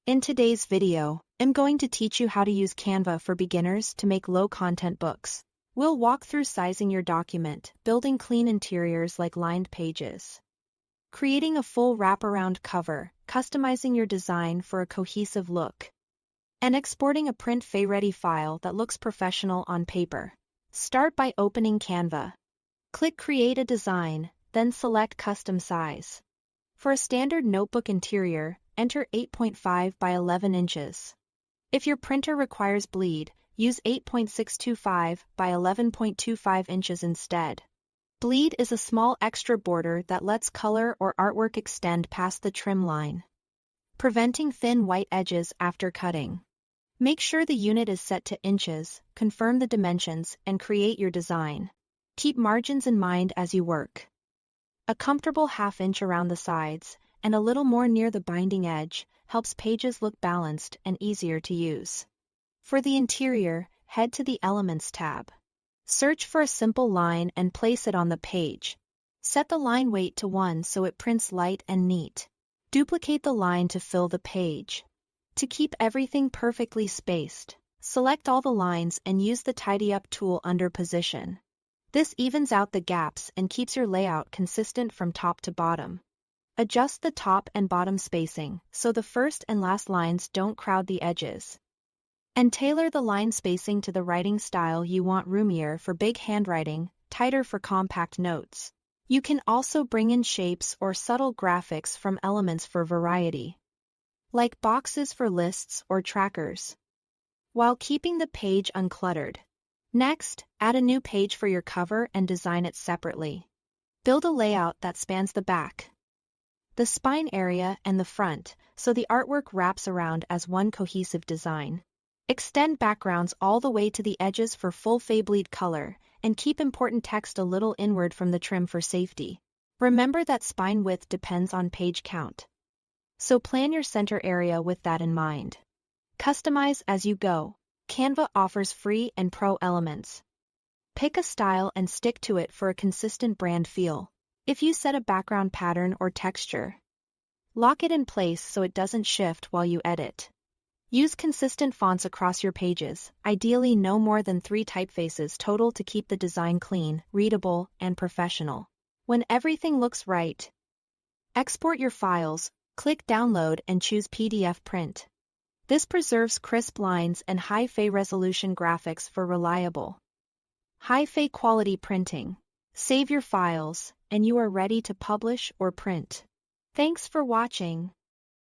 In today's video, I'm going to teach you how to use Canva for beginners to make low-content books. We'll walk through sizing your document, building clean interiors like lined pages, creating a full wraparound cover, customizing your design for a cohesive look, and exporting a print-ready file that looks professional on paper. Start by opening Canva. Click Create a Design, then select Custom Size. For a standard notebook interior, enter 8.5 by 11 inches. If your printer requires bleed, use 8.625 by 11.25 inches instead. Bleed is a small extra border that lets color or artwork extend past the trim line, preventing thin white edges after cutting. Make sure the unit is set to inches, confirm the dimensions, and create your design. Keep margins in mind as you work. A comfortable ½ inch around the sides, and a little more near the binding edge, helps pages look balanced and easier to use. For the interior, head to the Elements tab. Search for a simple line and place it on the page. Set the line weight to 1 so it prints light and neat. Duplicate the line to fill the page. To keep everything perfectly spaced, select all the lines and use the Tidy Up tool under Position. This evens out the gaps and keeps your layout consistent from top to bottom. Adjust the top and bottom spacing so the first and last lines don't crowd the edges. And tailor the line spacing to the writing style you want: roomier for big handwriting, tighter for compact notes. You can also bring in shapes or subtle graphics from elements for variety, like boxes for lists or trackers, while keeping the page uncluttered. Next, add a new page for your cover and design it separately. Build a layout that spans the back, the spine area, and the front, so the artwork wraps around as one cohesive design. Extend backgrounds all the way to the edges for full bleed color, and keep important text a little inward from the trim for safety. Remember that spine width depends on page count, so plan your center area with that in mind. Customize as you go. Canva offers free and pro elements. Pick a style and stick to it for a consistent brand feel. If you set a background pattern or texture, lock it in place so it doesn't shift while you edit. Use consistent fonts across your pages, ideally no more than 3 typefaces total to keep the design clean, readable, and professional. When everything looks right, export your files, click Download and choose PDF Print. This preserves crisp lines and high-resolution graphics for reliable, high-quality printing. Save your files, and you are ready to publish or print. Thanks for watching.